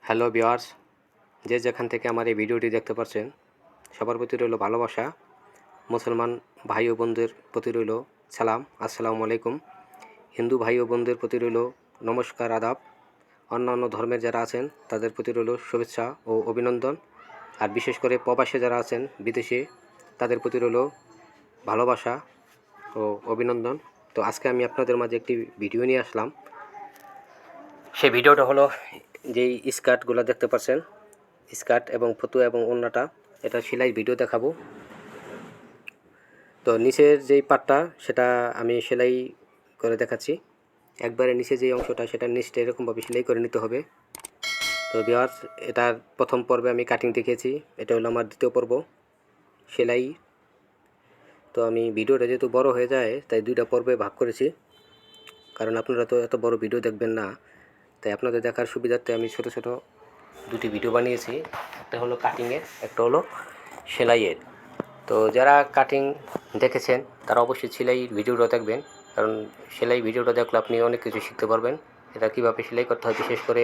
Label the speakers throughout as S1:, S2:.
S1: Hello viewers, যে যেখান থেকে আমার এই ভিডিওটি দেখতে পাচ্ছেন সবার প্রতি রইল ভালোবাসা। মুসলমান ভাই ও বোনদের প্রতি রইল সালাম, আসসালামু আলাইকুম। হিন্দু ভাই ও বোনদের প্রতি রইল নমস্কার, আদাব। অন্যান্য ধর্মের যারা আছেন তাদের প্রতি রইল শুভেচ্ছা ও অভিনন্দন। আর বিশেষ করে প্রবাসে যারা আছেন বিদেশে, তাদের প্রতি রইল ভালোবাসা ও অভিনন্দন। তো আজকে আমি আপনাদের মাঝে একটি ভিডিও নিয়ে আসলাম। সেই ভিডিওটা হলো যেই স্কার্টগুলো দেখতে পাচ্ছেন, স্কার্ট এবং ফতুয়া এবং ওড়নাটা, এটা সেলাই ভিডিও দেখাবো। তো নিচের যেই পাটটা সেটা আমি সেলাই করে দেখাচ্ছি। একবারে নিচে যেই অংশটা সেটা নিচটা এরকমভাবে সেলাই করে নিতে হবে। তো ভিউয়ার্স, এটার প্রথম পর্বে আমি কাটিং দেখিয়েছি, এটা হলো আমার দ্বিতীয় পর্ব সেলাই। তো আমি ভিডিওটা যেহেতু বড় হয়ে যায় তাই দুইটা পর্বে ভাগ করেছি, কারণ আপনারা তো এত বড় ভিডিও দেখবেন না, তাই আপনাদের দেখার সুবিধার্থে আমি ছোট ছোট দুটি ভিডিও বানিয়েছি। একটা হলো কাটিংয়ের, একটা হলো সেলাইয়ের। তো যারা কাটিং দেখেছেন তারা অবশ্যই সেলাই ভিডিওটা দেখবেন, কারণ সেলাই ভিডিওটা দেখলে আপনি অনেক কিছু শিখতে পারবেন। এটা কীভাবে সেলাই করতে হয়, বিশেষ করে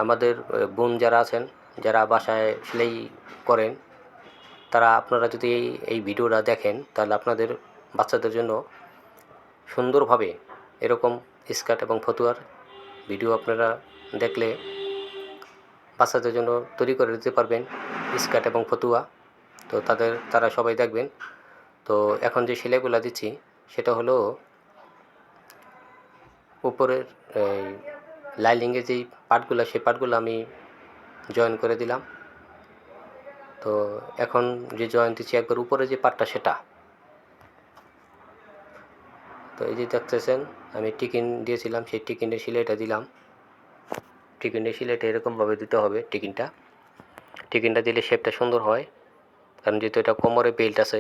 S1: আমাদের বোন যারা আছেন, যারা বাসায় সেলাই করেন, তারা আপনারা যদি এই ভিডিওটা দেখেন তাহলে আপনাদের বাচ্চাদের জন্য সুন্দরভাবে এরকম স্কার্ট এবং ফতুয়ার ভিডিও আপনারা দেখলে বাচ্চাদের জন্য তৈরি করে দিতে পারবেন স্কার্ট এবং ফতুয়া। তো তারা সবাই দেখবেন। তো এখন যে সেলাইগুলো দিচ্ছি সেটা হলো উপরের লাইনিংয়ের যেই পার্টগুলো, সেই পার্টগুলো আমি জয়েন করে দিলাম। তো এখন যে জয়েন দিচ্ছি একবার উপরে যে পার্টটা সেটা, তো এই যে দেখতেছেন আমি টিকিন দিয়েছিলাম, সেই টিকিনের সেলাইটা দিলাম। টিকিনের সেলাইটা এরকমভাবে দিতে হবে। টিকিনটা দিলে শেপটা সুন্দর হয়, কারণ যেহেতু এটা কোমরে বেল্ট আছে,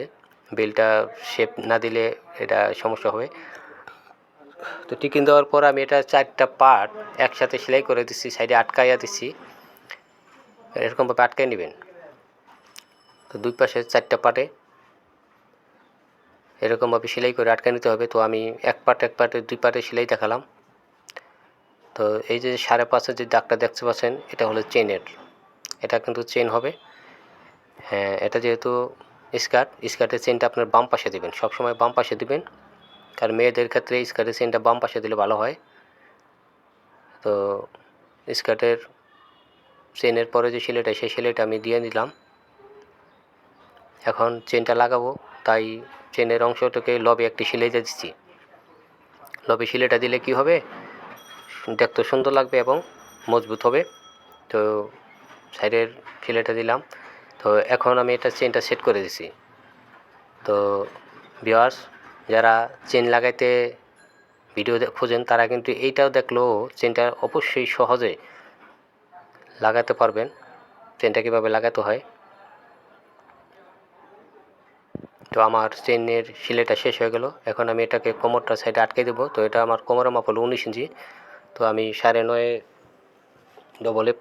S1: বেল্টটা শেপ না দিলে এটা সমস্যা হবে। তো টিকিন দেওয়ার পর আমি এটা 4টা পার্ট একসাথে সেলাই করে দিচ্ছি, সাইডে আটকাইয়া দিচ্ছি, এরকমভাবে আটকাই নেবেন। তো দুই পাশে 4টা পার্টে এরকমভাবে সেলাই করে আটকে নিতে হবে। তো আমি এক পার্টে দুই পার্টে সেলাই দেখালাম। তো এই যে 5.5 যে দাগটা দেখতে পাচ্ছেন এটা হলো চেনের, এটা কিন্তু চেন হবে। হ্যাঁ, এটা যেহেতু স্কার্টের চেনটা আপনার বাম পাশে দেবেন, সবসময় বাম পাশে দেবেন, কারণ মেয়েদের ক্ষেত্রে স্কার্টের চেনটা বাম পাশে দিলে ভালো হয়। তো স্কার্টের চেনের পরে যে সেলাইটা, সেই সেলাইটা আমি দিয়ে দিলাম। এখন চেনটা লাগাবো, তাই চেনের অংশটাকে লবে একটি সেলাই দিচ্ছি। লবে সেলাইটা দিলে কি হবে, দেখতে সুন্দর লাগবে এবং মজবুত হবে। তো সাইডের সেলাইটা দিলাম। তো এখন আমি এটা চেনটা সেট করে দিছি। তো ভিউয়ার্স, যারা চেন লাগাইতে ভিডিও খোঁজেন তারা কিন্তু এইটাও দেখলেও চেনটা অবশ্যই সহজে লাগাতে পারবেন। চেনটা কীভাবে লাগাতে হয়। তো আমার চেনের সেলাইটা শেষ হয়ে গেল। এখন আমি এটাকে কোমরটা সাইডে আটকে দেবো। তো এটা আমার কোমরের মাপ হলো 19 ইঞ্চি। তো আমি 9.5 ডবলে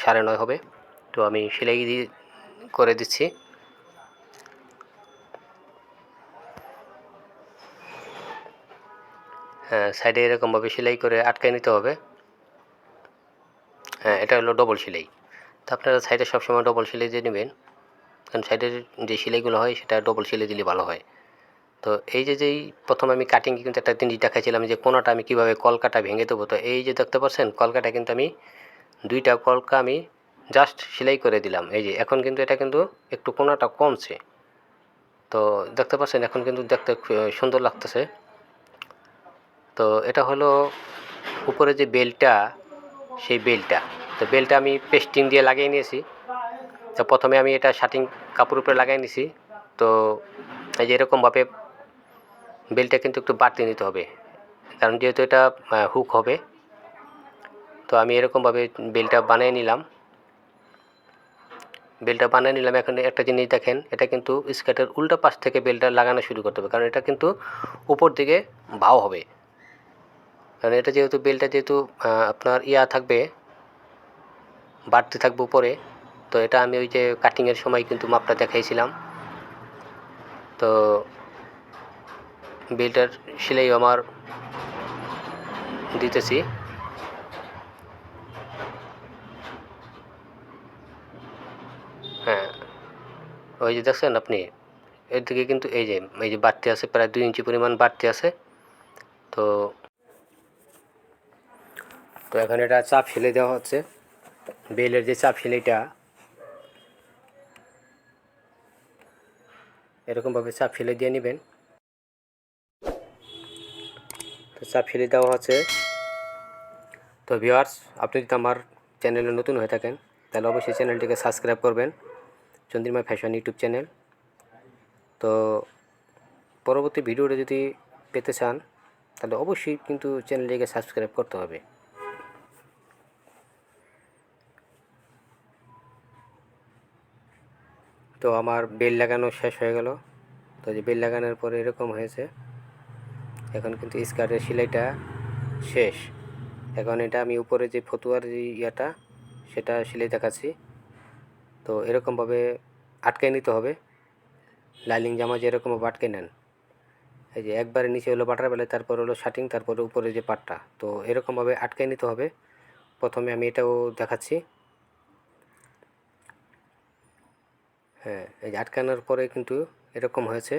S1: 9.5 হবে। তো আমি সেলাই করে দিচ্ছি। হ্যাঁ, সাইডে এরকমভাবে সেলাই করে আটকায় নিতে হবে। হ্যাঁ, এটা হলো ডবল সেলাই। তো আপনারা সাইডে সবসময় ডবল সেলাই দিয়ে নেবেন, কারণ সাইডের যে সেলাইগুলো হয় সেটা ডবল সেলাই দিলে ভালো হয়। তো এই যেই প্রথম আমি কাটিংয়ে কিন্তু একটা জিনিস দেখাইছিলাম যে কোনাটা আমি কীভাবে কলকাটা ভেঙে দেবো। তো এই যে দেখতে পাচ্ছেন কলকাটা কিন্তু আমি 2টা কলকা আমি জাস্ট সেলাই করে দিলাম। এই যে এখন কিন্তু এটা কিন্তু একটু কোনাটা কমছে। তো দেখতে পাচ্ছেন এখন কিন্তু দেখতে সুন্দর লাগতেছে। তো এটা হলো উপরে যে বেল্টটা, সেই বেল্টটা। তো বেল্টটা আমি পেস্টিং দিয়ে লাগিয়ে নিয়েছি। তো প্রথমে আমি এটা শার্টিং কাপড় উপরে লাগিয়ে নিয়েছি। তো এই যে এরকমভাবে বেল্টটা কিন্তু একটু বাড়তি নিতে হবে, কারণ যেহেতু এটা হুক হবে। তো আমি এরকমভাবে বেল্টটা বানিয়ে নিলাম। এখন একটা জিনিস দেখেন, এটা কিন্তু স্কার্টের উল্টা পাশ থেকে বেল্টটা লাগানো শুরু করতে হবে, কারণ এটা কিন্তু উপর দিকে ভাও হবে। কারণ এটা যেহেতু বেল্টটা যেহেতু আপনার থাকবে, বাড়তে থাকবে উপরে। তো এটা আমি ওই যে কাটিংয়ের সময় কিন্তু মাপটা দেখাইছিলাম। তো বেল্টের সেলাই আমার দিতেছি। ওই যে দেখছেন আপনি এর দিকে কিন্তু এই যে বাড়তি আছে, প্রায় 2 ইঞ্চি পরিমাণ বাড়তি আছে। তো তো এখন এটা চাপ সেলাই দেওয়া হচ্ছে। বেলের যে চাপ সেলাইটা এরকমভাবে চাপ সেলাই দিয়ে নেবেন। তো চাপ সেলাই দেওয়া হচ্ছে। তো ভিউয়ার্স, আপনি যদি আমার চ্যানেলে নতুন হয়ে থাকেন তাহলে অবশ্যই চ্যানেলটিকে সাবস্ক্রাইব করবেন, চন্দ্রিমা ফ্যাশন ইউটিউব চ্যানেল। তো পরবর্তী ভিডিওটা যদি পেতে চান তাহলে অবশ্যই কিন্তু চ্যানেলটিকে সাবস্ক্রাইব করতে হবে। তো আমার বেল লাগানো শেষ হয়ে গেল। তো যে বেল লাগানোর পরে এরকম হয়েছে। এখন কিন্তু স্কার্টের সেলাইটা শেষ। এখন এটা আমি উপরে যে ফতুয়ার যে ইয়াটা সেটা সেলাই দেখাচ্ছি। তো এরকমভাবে আটকায় নিতে হবে। লাইনিং জামা যেরকমভাবে আটকে নেন, এই যে একবারে নিচে হলো বাটার বেলায়, তারপর হলো শার্টিং, তারপরে উপরে যে পাটটা, তো এরকমভাবে আটকায় নিতে হবে। প্রথমে আমি এটাও দেখাচ্ছি। হ্যাঁ, এই যে আটকানোর পরে কিন্তু এরকম হয়েছে।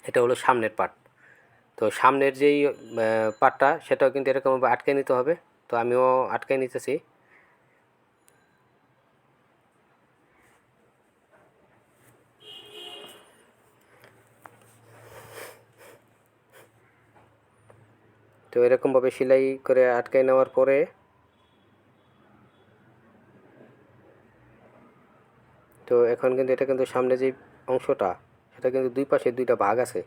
S1: এটা হলো সামনের পার্ট। তো সামনের যেই পার্টটা সেটাও কিন্তু এরকমভাবে আটকে নিতে হবে। তো আমিও আটকায় নিতেছি। তো এরকমভাবে সেলাই করে আটকায় নেওয়ার পরে তো এখন কিন্তু এটা কিন্তু সামনে যে অংশটা সেটা কিন্তু দুই পাশে দুইটা ভাগ আছে।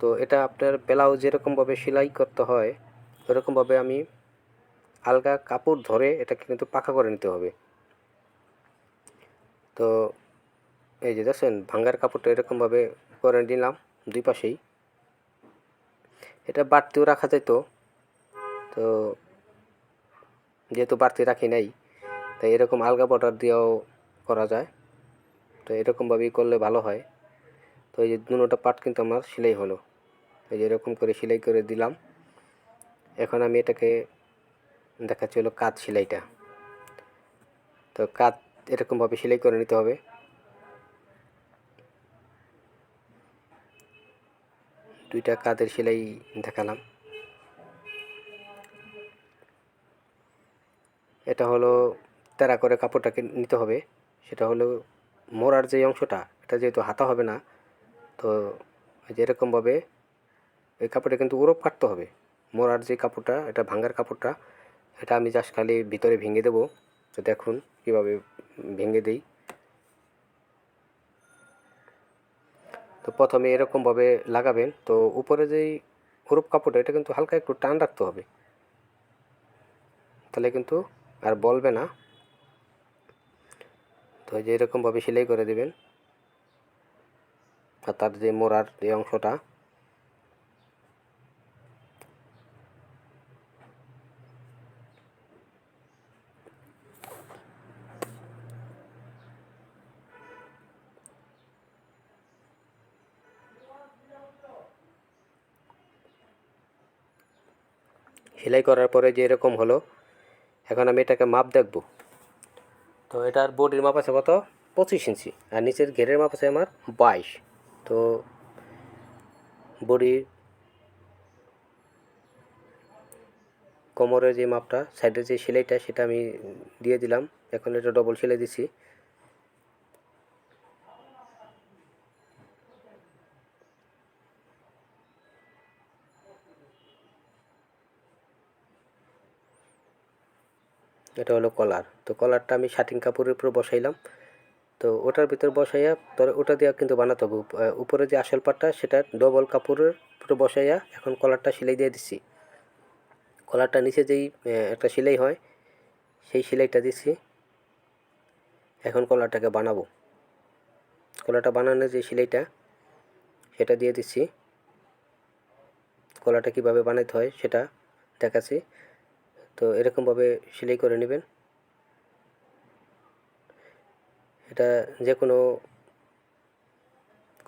S1: তো এটা আপনার ব্লাউজ যেরকমভাবে সেলাই করতে হয় ওরকমভাবে আমি আলগা কাপড় ধরে এটাকে কিন্তু পাকা করে নিতে হবে। তো এই যে দেখছেন ভাঙ্গার কাপড়টা এরকমভাবে করে নিলাম দুই পাশেই। এটা বাড়তিও রাখা যেত, তো যেহেতু বাড়তি রাখি নাই তাই এরকম আলগা বর্ডার দিয়েও করা যায়। তো এরকমভাবেই করলে ভালো হয়। তো এই যে দুটোটা পার্ট কিন্তু আমার সেলাই হলো। এই যে এরকম করে সেলাই করে দিলাম। এখন আমি এটাকে দেখাচ্ছি হলো কাঁধ সেলাইটা। তো কাঁধ এরকমভাবে সেলাই করে নিতে হবে। দুইটা কাঁধের সেলাই দেখালাম। এটা হলো তেরা করে কাপড়টাকে নিতে হবে। সেটা হলো মোড়ার যে অংশটা, এটা যেহেতু হাতা হবে না, তো যে এরকমভাবে এই কাপড়টা কিন্তু উরপ কাটতে হবে। মোড়ার যে কাপড়টা, এটা ভাঙ্গার কাপড়টা, এটা আমি জাস্ট খালি ভিতরে ভেঙে দেবো। তো দেখুন কীভাবে ভেঙে দিই। তো প্রথমে এরকমভাবে লাগাবেন। তো উপরে যেই উরপ কাপড়টা এটা কিন্তু হালকা একটু টান রাখতে হবে, তাহলে কিন্তু আর বলবে না। তো যে এরকমভাবে সেলাই করে দেবেন। আর তার যে মোড়ার যে অংশটা সেলাই করার পরে যে এরকম হলো, এখন আমি এটাকে মাপ দেখব। তো এটার বডির মাপ আছে কত, 25 ইঞ্চি, আর নিচের ঘেরের মাপ আছে আমার 22। তো বডি কোমরের যে মাপটা, সাইডের যে সেলাইটা সেটা আমি দিয়ে দিলাম। এখন এটা ডবল সেলাই দিছি। এটা হলো কলার। তো কলারটা আমি শার্টিং কাপড়ের উপরে বসাইলাম। তো ওটার ভিতর বসাইয়া পরে ওটা দিয়ে কিন্তু বানাতে হবে। উপরে যে আসল পাটটা সেটা ডবল কাপড়ের উপরে বসাইয়া এখন কলারটা সেলাই দিয়ে দিচ্ছি। কলারটা নিচে যেই একটা সেলাই হয় সেই সেলাইটা দিচ্ছি। এখন কলারটাকে বানাবো। কলারটা বানানোর যে সেলাইটা সেটা দিয়ে দিচ্ছি। কলারটা কীভাবে বানাতে হয় সেটা দেখাচ্ছি। তো এরকমভাবে সেলাই করে নেবেন। এটা যে কোনো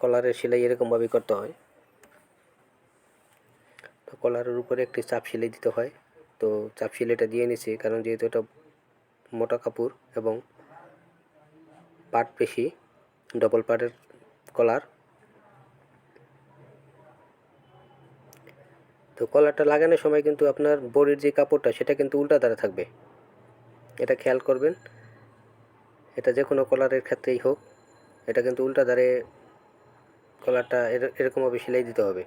S1: কলারের সেলাই এরকমভাবেই করতে হয়। তো কলারের উপরে একটি চাপ সেলাই দিতে হয়। তো চাপ সেলাইটা দিয়ে নিছি, কারণ যেহেতু এটা মোটা কাপড় এবং পাট বেশি, ডবল পাড়ের কলার। তো কলারটা লাগানোর সময় কিন্তু আপনার বডির যে কাপড়টা সেটা কিন্তু উল্টা ধারে থাকবে, এটা খেয়াল করবেন। এটা যে কোনো কলারের ক্ষেত্রেই হোক, এটা কিন্তু উল্টা ধারে কলারটা এরকমভাবে সেলাই দিতে হবে।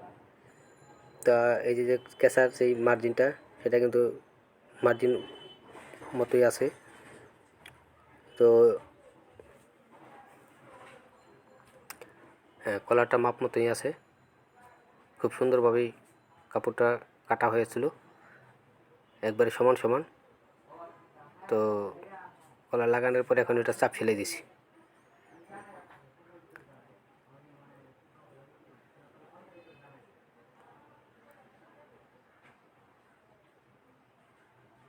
S1: তা এই যে কেঁচার যেই মার্জিনটা সেটা কিন্তু মার্জিন মতোই আছে। তো হ্যাঁ, কলারটা মাপ মতোই আছে, খুব সুন্দরভাবেই কাপড়টা কাটা হয়েছিল, একবারে সমান সমান। তো কলার লাগানোর পরে এখন এটা চাপ সেলাই দিছি।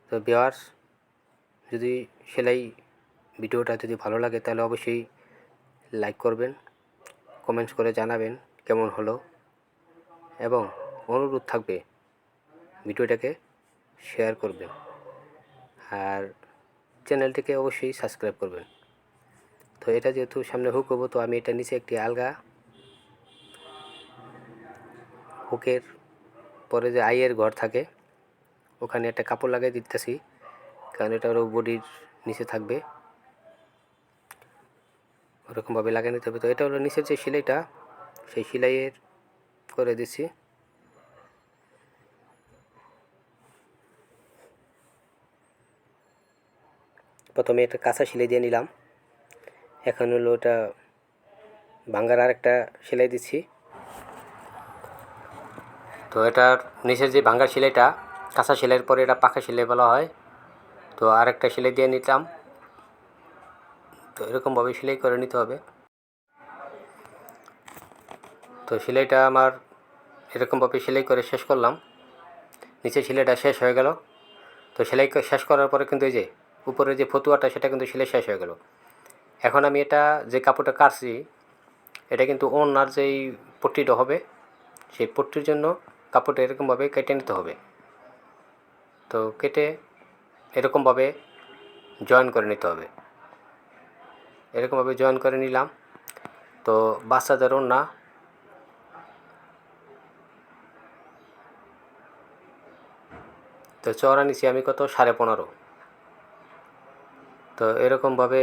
S1: তো ভিউয়ার্স, যদি সেলাই ভিডিওটা যদি ভালো লাগে তাহলে অবশ্যই লাইক করবেন, কমেন্টস করে জানাবেন কেমন হলো, এবং অনুরোধ থাকবে ভিডিওটাকে শেয়ার করবেন, আর চ্যানেলটিকে অবশ্যই সাবস্ক্রাইব করবেন। তো এটা যেহেতু সামনে হুক হবো, তো আমি এটা নিচে একটি আলগা হুকের পরে যে আইয়ের ঘর থাকে ওখানে একটা কাপড় লাগাই দিতেছি, কারণ এটা ওর বডির নিচে থাকবে, ওরকমভাবে লাগিয়ে নিতে হবে। তো এটা হলো নিচের যে সেলাইটা, সেই সেলাইয়ের করে দিচ্ছি। প্রথমে একটা কাঁচা সেলাই দিয়ে নিলাম, এখন হলো ওটা ভাঙ্গার আর একটা সেলাই দিচ্ছি। তো এটার নিচের যে ভাঙ্গার সেলাইটা, কাঁচা সেলাইয়ের পরে এটা পাখা সেলাই বলা হয়, তো আর একটা সেলাই দিয়ে নিতাম। তো এরকমভাবে সেলাই করে নিতে হবে। তো সেলাইটা আমার এরকমভাবে সেলাই করে শেষ করলাম, নিচের সেলাইটা শেষ হয়ে গেল। তো সেলাই শেষ করার পরে কিন্তু এই যে উপরে যে ফতুয়াটা সেটা কিন্তু সেলাই শেষ হয়ে গেল। এখন আমি এটা যে কাপড়টা কাটছি এটা কিন্তু ওড়নার যেই পট্টিটা হবে সেই পট্টির জন্য কাপড়টা এরকমভাবে কেটে নিতে হবে। তো কেটে এরকমভাবে জয়েন করে নিতে হবে, এরকমভাবে জয়েন করে নিলাম। তো বাচ্চাদের ওড়না, তো চওড়া নিচে আমি কত 15.5। তো এরকমভাবে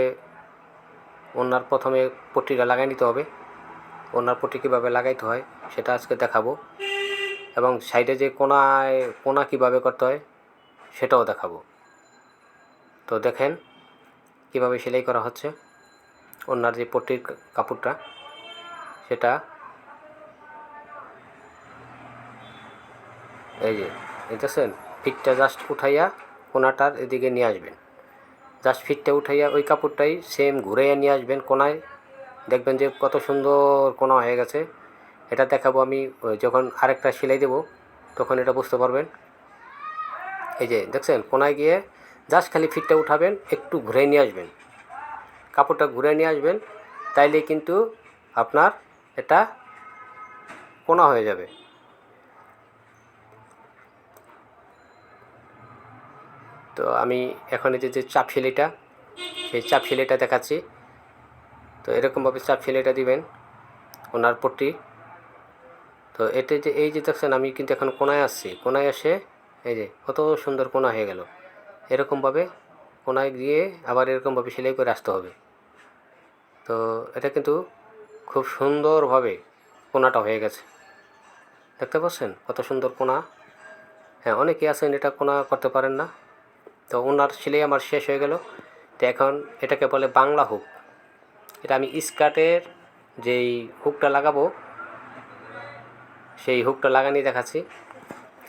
S1: ওড়নার প্রথমে পট্টিটা লাগাই নিতে হবে। ওড়নার পট্টি কীভাবে লাগাইতে হয় সেটা আজকে দেখাবো, এবং সাইডে যে কোনা কীভাবে করতে হয় সেটাও দেখাবো। তো দেখেন কীভাবে সেলাই করা হচ্ছে। ওড়নার যে পট্টির কাপড়টা সেটা এই যে দেখতেছেন, ফিটটা জাস্ট উঠাইয়া কোনাটার এদিকে নিয়ে আসবেন, জাস্ট ফিটটা উঠাইয়া ওই কাপড়টাই সেম ঘুরাইয়া নিয়ে আসবেন কোনায়, দেখবেন যে কত সুন্দর কোনা হয়ে গেছে। এটা দেখাবো আমি যখন আরেকটা সেলাই দেব তখন এটা বুঝতে পারবেন। এই যে দেখছেন কোনায় গিয়ে জাস্ট খালি ফিটটা উঠাবেন, একটু ঘুরে নিয়ে আসবেন, কাপড়টা ঘুরে নিয়ে আসবেন, তাইলে কিন্তু আপনার এটা কোনা হয়ে যাবে। তো আমি এখন এই যে চাপ সেলাইটা, সেই চাপ সেলাইটা দেখাচ্ছি। তো এরকমভাবে চাপ সেলাইটা দিবেন ওনার পট্টি। তো এতে যে এই যে দেখছেন আমি কিন্তু এখন কোনায় আসছি, কোনায় এসে এই যে কত সুন্দর কোনা হয়ে গেল। এরকমভাবে কোনায় গিয়ে আবার এরকমভাবে সেলাই করে আসতে হবে। তো এটা কিন্তু খুব সুন্দরভাবে কোনাটা হয়ে গেছে, দেখতে পাচ্ছেন কত সুন্দর কোনা। হ্যাঁ, অনেকেই আছেন এটা কোনা করতে পারেন না। তো ওনার সেলাই আমার শেষ হয়ে গেল। তো এখন এটাকে বলে বাংলা হুক। এটা আমি স্কার্টের যেই হুকটা লাগাবো সেই হুকটা লাগানি দেখাচ্ছি,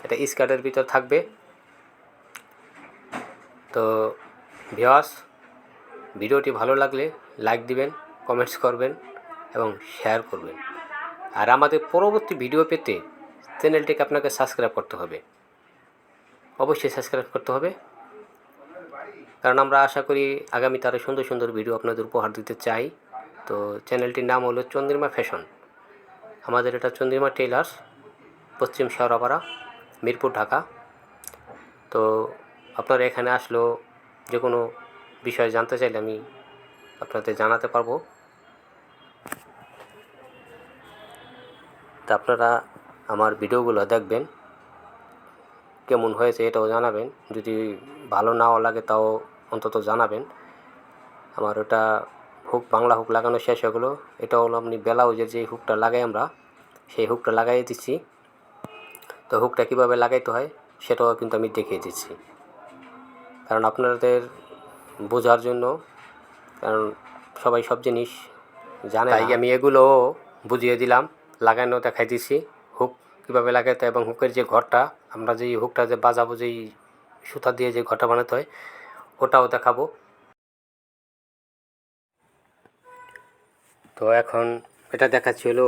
S1: এটা স্কার্টের ভিতর থাকবে। তো ভিউয়ার্স, ভিডিওটি ভালো লাগলে লাইক দিবেন, কমেন্টস করবেন এবং শেয়ার করবেন। আর আমাদের পরবর্তী ভিডিও পেতে চ্যানেলটিকে আপনাকে সাবস্ক্রাইব করতে হবে, অবশ্যই সাবস্ক্রাইব করতে হবে, কারণ আমরা আশা করি আগামীতে আরও সুন্দর সুন্দর ভিডিও আপনাদের উপহার দিতে চাই। তো চ্যানেলটির নাম হলো চন্দ্রিমা ফ্যাশন। আমাদের এটা চন্দ্রিমা টেইলার্স, পশ্চিম শেওড়াপাড়া, মিরপুর, ঢাকা। তো আপনারা এখানে আসলেও যে কোনো বিষয়ে জানতে চাইলে আমি আপনাদের জানাতে পারবো। তা আপনারা আমার ভিডিওগুলো দেখবেন, কেমন হয়েছে এটাও জানাবেন। যদি ভালো নাও লাগে তাও অন্তত জানাবেন। আমার ওটা হুক, বাংলা হুক লাগানো শেষ হয়ে গেলো। এটা হলো আপনি ব্লাউজের যে হুকটা লাগাই আমরা, সেই হুকটা লাগাই দিচ্ছি। তো হুকটা কীভাবে লাগাইতে হয় সেটাও কিন্তু আমি দেখিয়ে দিচ্ছি, কারণ আপনাদের বোঝার জন্য, কারণ সবাই সব জিনিস জানে, তাই আমি এগুলোও বুঝিয়ে দিলাম, লাগানো দেখাই দিচ্ছি। হুক কীভাবে লাগাতে হয় এবং হুকের যে ঘরটা, আমরা যেই হুকটা যে বাজাবো, যেই সুতা দিয়ে যে ঘরটা বানাতে হয় ওটাও দেখাবো। তো এখন এটা দেখাচ্ছি হলো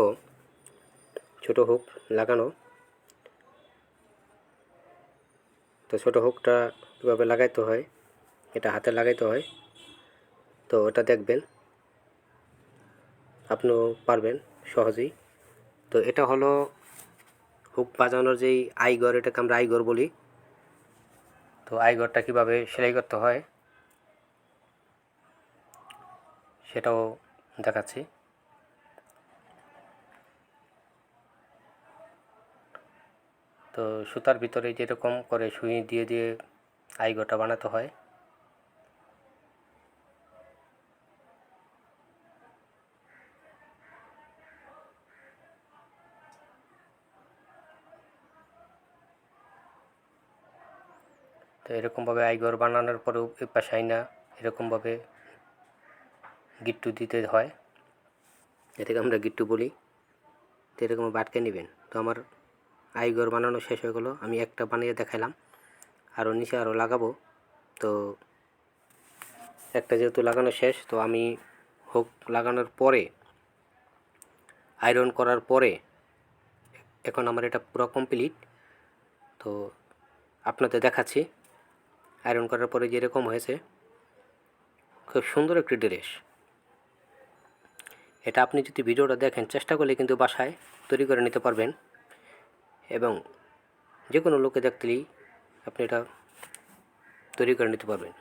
S1: ছোটো হুক লাগানো। তো ছোটো হুকটা কীভাবে লাগাইতে হয়, এটা হাতে লাগাইতে হয়। তো ওটা দেখবেন, আপনিও পারবেন সহজেই। তো এটা হলো হুক বাজানোর যেই আইগর, এটাকে আমরা আইগর বলি। তো আইগরটা কীভাবে সেলাই করতে হয় সেটাও দেখাচ্ছি। তো সুতার ভিতরে যেরকম করে সুই দিয়ে দিয়ে আইগরটা বানাতে হয়। তো এরকমভাবে আইগর বানানোর পরেও পাশে আইনা এরকমভাবে গিট্টু দিতে হয়, এটাকে আমরা গিট্টু বলি। তো এরকম বাটকে নেবেন। তো আমার আইগর বানানো শেষ হয়ে গেলো, আমি একটা বানিয়ে দেখালাম, আরও নিচে আরও লাগাবো। তো একটা যেহেতু লাগানো শেষ, তো আমি হুক লাগানোর পরে, আয়রন করার পরে এখন আমার এটা পুরো কমপ্লিট। তো আপনাদের দেখাচ্ছি আয়রন করার পরে যেরকম হয়েছে, খুব সুন্দর একটি ড্রেস। এটা আপনি যদি ভিডিওটা দেখেন, চেষ্টা করলে কিন্তু বাসায় তৈরি করে নিতে পারবেন, এবং যে কোনো লোকে দেখলেই আপনি এটা তৈরি করে নিতে পারবেন।